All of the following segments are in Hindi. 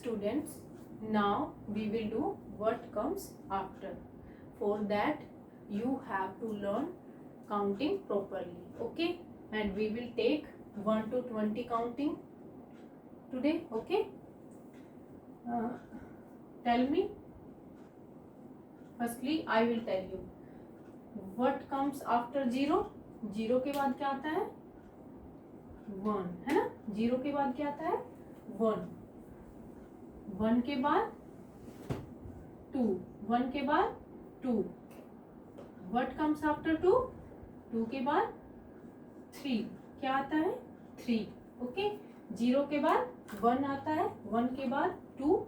students, now we will do what comes after. For that you have to learn counting properly, okay? And we will take 1 to 20 counting today, okay? Tell me. Firstly I will tell you what comes after 0. 0 के बाद क्या आता है? 1, है ना? 0 के बाद क्या आता है? 1. 1 के बाद 2. 1 के बाद 2. What comes after 2? 2 के बाद 3. क्या आता है? 3. ओके. 0 के बाद 1 आता है. 1 के बाद 2.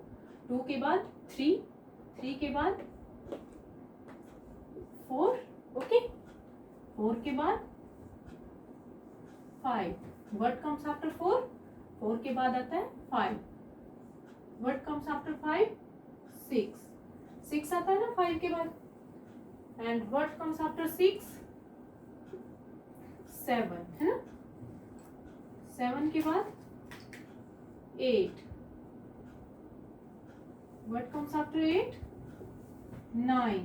2 के बाद 3. 3 के बाद 4. ओके. 4 के बाद 5. What comes after 4? 4 के बाद आता है 5. What comes after 5? 6. 6 आता है ना 5 के बाद. And what comes after 6? 7, है ना? 7 के बाद 8. What comes after 8? 9.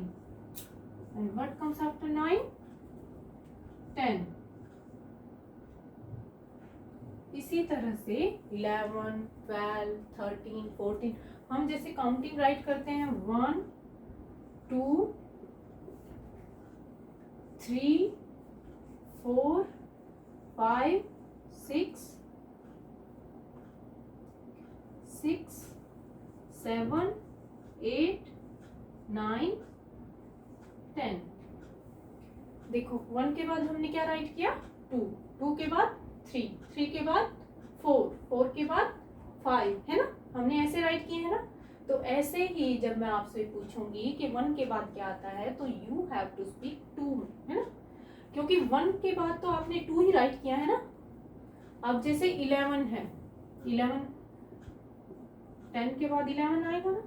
And what comes after 9? 10. इसी तरह से 11, 12, 13, 14 हम जैसे काउंटिंग राइट करते हैं 1, 2, 3, 4, 5, 6, 7, 8, 9, 10. देखो 1 के बाद हमने क्या राइट किया? 2. 2 के बाद 3. 3 के बाद 4. 4 के बाद 5, है ना? हमने ऐसे राइट किए हैं ना? तो ऐसे ही जब मैं आपसे पूछूंगी कि 1 के बाद क्या आता है तो यू हैव टू स्पीक 2, है ना? क्योंकि 1 के बाद तो आपने 2 ही राइट किया है ना? अब जैसे 11 है, 11 10 के बाद 11 आएगा ना?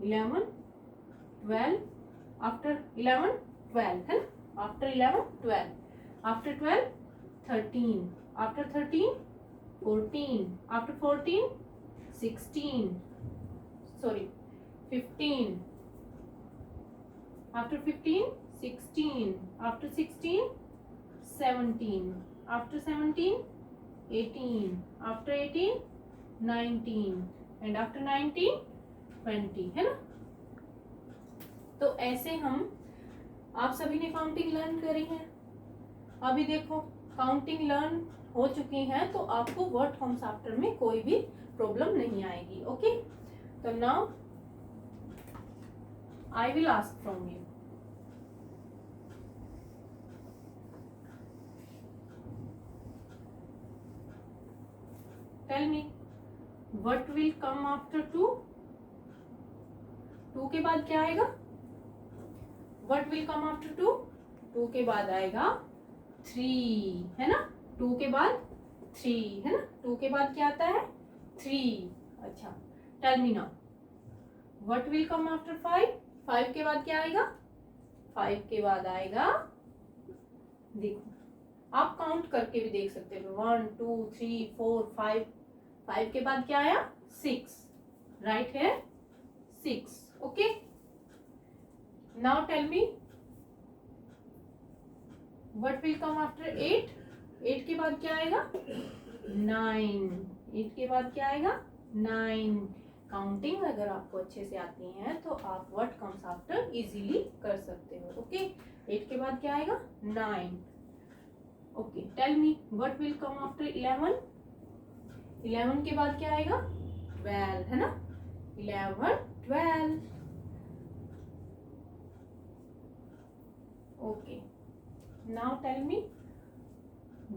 11, 12, आफ्टर 11 12, है ना? After 11 12, after 12 13, after 13 14, after 14 16, sorry 15, after 15 16, after 16 17, after 17 18, after 18 19, and after 19 20, है ना? तो ऐसे हम आप सभी ने काउंटिंग लर्न करी है. अभी देखो काउंटिंग लर्न हो चुकी है तो आपको व्हाट कम्स आफ्टर में कोई भी प्रॉब्लम नहीं आएगी. ओके. तो now I will ask from you. Tell me what will come after 2? 2 के बाद क्या आएगा? What will come after 2? 2 के बाद आएगा 3, है ना? 2 के बाद 3, है ना? 2 के बाद क्या आता है? 3. अच्छा. Tell me now. What will come after 5? 5 के बाद क्या आएगा? 5 के बाद आएगा, देखो आप काउंट करके भी देख सकते हो. 1 2 3 4 5. 5 के बाद क्या आया? 6. राइट है? 6. Okay. Now tell me what will come after 8? 8 के बाद क्या आएगा? 9. 8 के बाद क्या आएगा? 9. काउंटिंग अगर आपको अच्छे से आती है तो आप what comes after इजीली कर सकते हो. ओके. 8 के बाद क्या आएगा? 9. Okay. Tell me what will come after 11? 11 के बाद क्या आएगा? 12, है ना? 11 12. Okay. Now tell me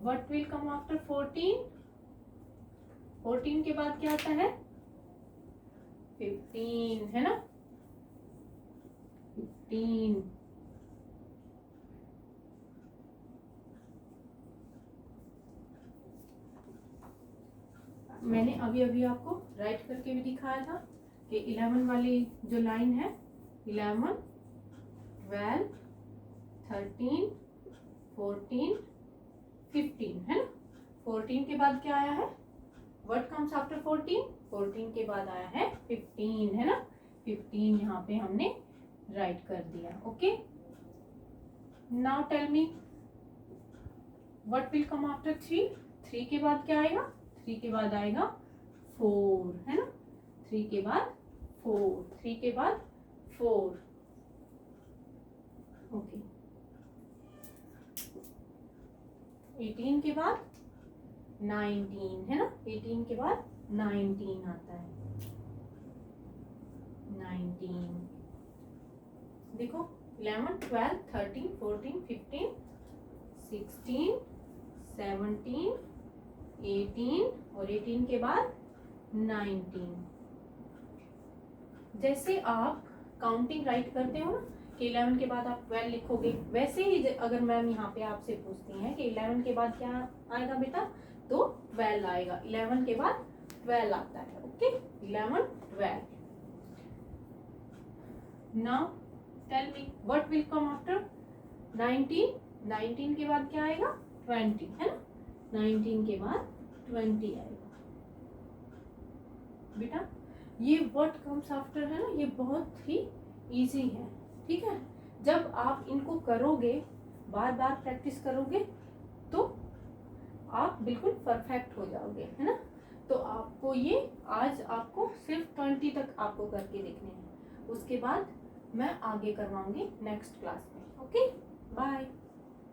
what will come after 14? 14 के बाद क्या आता है? 15, है ना? 15. मैंने अभी अभी आपको राइट करके भी दिखाया था कि 11 वाली जो लाइन है 11, 12, 13, 14, 15, है ना? 14 के बाद क्या आया है? What comes after 14? 14 के बाद आया है 15, है ना, 15 यहाँ पे हमने राइट कर दिया. Okay, now tell me what will come after 3. 3 के बाद क्या आएगा? 3 के बाद आएगा 4, है ना, 3 के बाद 4, 3 के बाद 4. ओके, 18 के बाद 19, है ना, 18 के बाद 19 आता है. 19 देखो, 11, 12, 13, 14, 15, 16, 17, 18 और 18 के बाद 19. जैसे आप काउंटिंग राइट करते हो ना कि 11 के बाद आप 12 लिखोगे, वैसे ही अगर मैम यहाँ पे आपसे पूछती हैं कि 11 के बाद क्या आएगा बेटा, तो 12 आएगा. 11 के बाद 12 आता है. Okay, 11, 12. Now tell me what will come after 19. 19 के बाद क्या आएगा? 20, है ना, 19 के बाद 20 आएगा. बेटा ये व्हाट कम्स आफ्टर है ना, ये बहुत ही इजी है. ठीक है, जब आप इनको करोगे, बार बार प्रैक्टिस करोगे, तो आप बिल्कुल परफेक्ट हो जाओगे, है ना. तो आपको ये आज आपको सिर्फ 20 तक आपको करके देखने हैं. उसके बाद मैं आगे करवाऊंगी नेक्स्ट क्लास में. Okay, bye.